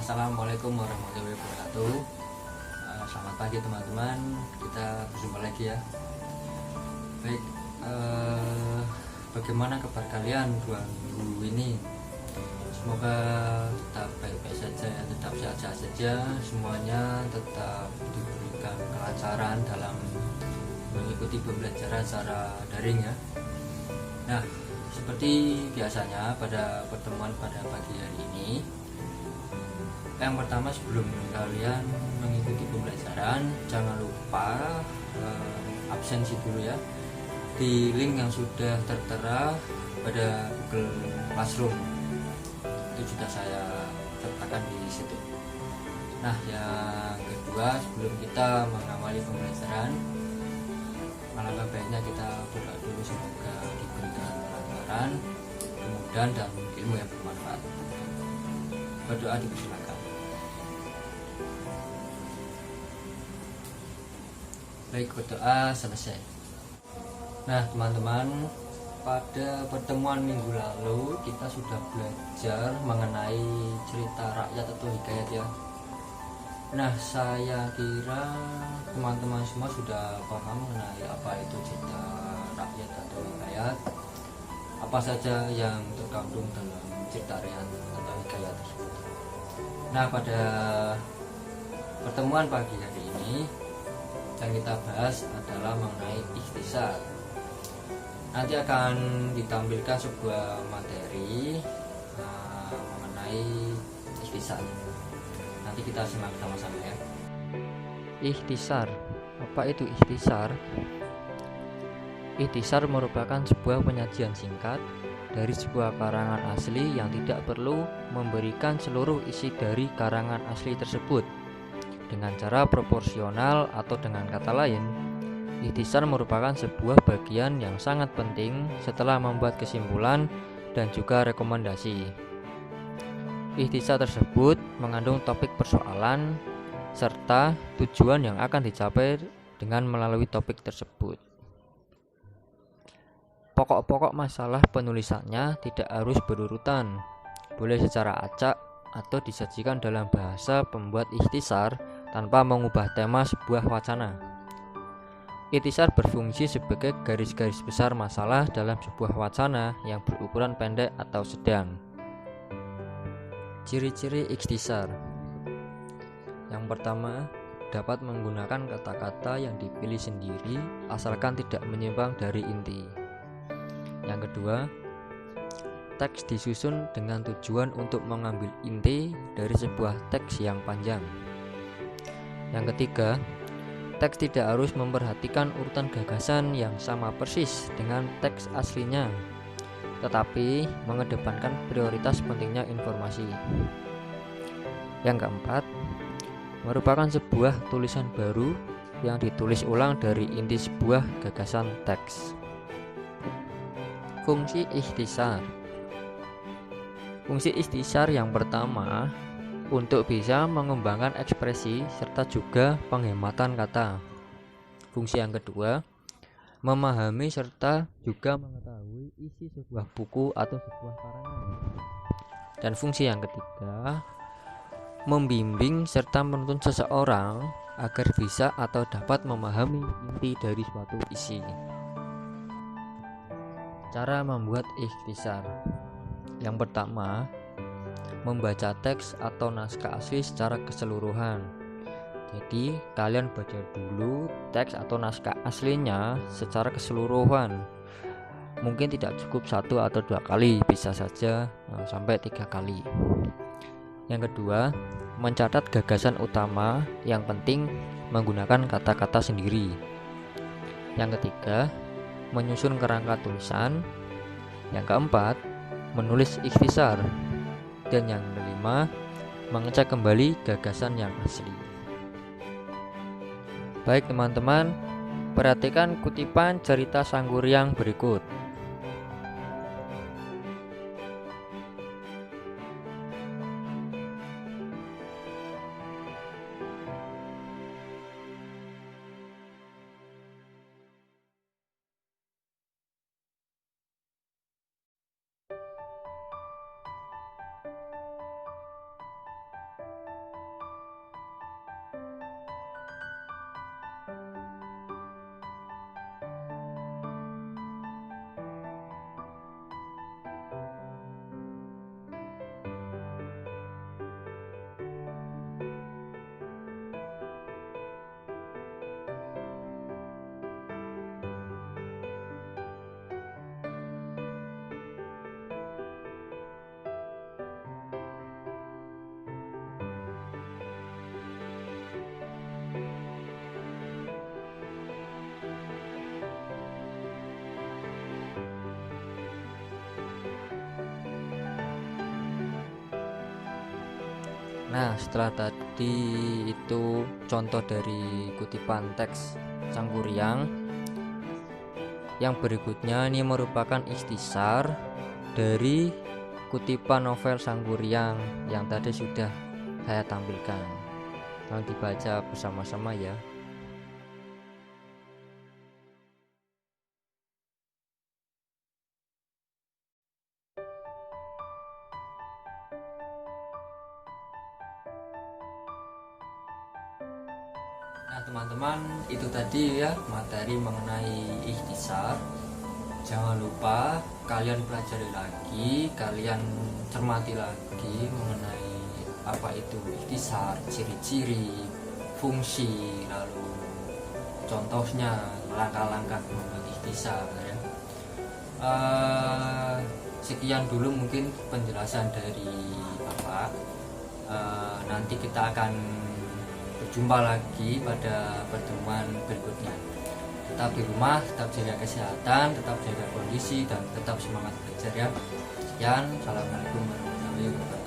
Assalamualaikum warahmatullahi wabarakatuh. Selamat pagi teman-teman. Kita berjumpa lagi ya. Baik, bagaimana kabar kalian 2 minggu ini? Semoga tetap baik-baik saja ya, tetap sehat-sehat saja. Semuanya tetap diberikan kelancaran dalam mengikuti pembelajaran secara daring ya. Nah, seperti biasanya pada pertemuan pada pagi hari ini, yang pertama sebelum kalian mengikuti pembelajaran, jangan lupa absensi dulu ya di link yang sudah tertera pada Google Classroom. Itu sudah saya sertakan di situ. Nah, yang kedua, sebelum kita mengawali pembelajaran, alangkah baiknya kita berdoa dulu, semoga diberikan kelancaran, kemudahan dan ilmu yang bermanfaat. Berdoa dipersilakan. Baik, berdoa selesai. Nah teman-teman, pada pertemuan minggu lalu kita sudah belajar mengenai cerita rakyat atau hikayat ya. Nah, saya kira teman-teman semua sudah paham mengenai apa itu cerita rakyat atau hikayat, apa saja yang terkandung dalam cerita rakyat atau hikayat tersebut. Nah, pada pertemuan pagi hari ini yang kita bahas adalah mengenai ikhtisar. Nanti akan ditampilkan sebuah materi mengenai ikhtisar. Nanti kita simak sama-sama ya. Ikhtisar. Apa itu ikhtisar? Ikhtisar merupakan sebuah penyajian singkat dari sebuah karangan asli yang tidak perlu memberikan seluruh isi dari karangan asli tersebut dengan cara proporsional, atau dengan kata lain, ikhtisar merupakan sebuah bagian yang sangat penting setelah membuat kesimpulan dan juga rekomendasi. Ikhtisar tersebut mengandung topik persoalan serta tujuan yang akan dicapai dengan melalui topik tersebut. Pokok-pokok masalah penulisannya tidak harus berurutan, boleh secara acak atau disajikan dalam bahasa pembuat ikhtisar tanpa mengubah tema sebuah wacana. Ikhtisar berfungsi sebagai garis-garis besar masalah dalam sebuah wacana yang berukuran pendek atau sedang. Ciri-ciri ikhtisar. Yang pertama, dapat menggunakan kata-kata yang dipilih sendiri asalkan tidak menyimpang dari inti. Yang kedua, teks disusun dengan tujuan untuk mengambil inti dari sebuah teks yang panjang. Yang ketiga, teks tidak harus memperhatikan urutan gagasan yang sama persis dengan teks aslinya, tetapi mengedepankan prioritas pentingnya informasi. Yang keempat, merupakan sebuah tulisan baru yang ditulis ulang dari inti sebuah gagasan teks. Fungsi ikhtisar. Fungsi ikhtisar yang pertama, untuk bisa mengembangkan ekspresi serta juga penghematan kata. Fungsi yang kedua, memahami serta juga mengetahui isi sebuah buku atau sebuah karangan. Dan fungsi yang ketiga, membimbing serta menuntun seseorang agar bisa atau dapat memahami inti dari suatu isi. Cara membuat ikhtisar. Yang pertama, membaca teks atau naskah asli secara keseluruhan. Jadi kalian baca dulu teks atau naskah aslinya secara keseluruhan. Mungkin tidak cukup 1 atau 2 kali, bisa saja sampai 3 kali. Yang kedua, mencatat gagasan utama yang penting menggunakan kata-kata sendiri. Yang ketiga, menyusun kerangka tulisan. Yang keempat, menulis ikhtisar. Dan yang kelima, mengecek kembali gagasan yang asli. Baik teman-teman, perhatikan kutipan cerita Sangguryang berikut. Nah, setelah tadi itu contoh dari kutipan teks Sangkuriang, yang berikutnya ini merupakan ikhtisar dari kutipan novel Sangkuriang yang tadi sudah saya tampilkan. Tolong dibaca bersama-sama ya. Nah teman-teman, itu tadi ya materi mengenai ikhtisar. Jangan lupa kalian pelajari lagi, kalian cermati lagi mengenai apa itu ikhtisar, ciri-ciri, fungsi, lalu contohnya, langkah-langkah membuat ikhtisar ya. Sekian dulu mungkin penjelasan dari Bapak. Nanti kita akan berjumpa lagi pada pertemuan berikutnya. Tetap di rumah, tetap jaga kesehatan, tetap jaga kondisi, dan tetap semangat belajar ya. Sekian, assalamualaikum warahmatullahi wabarakatuh.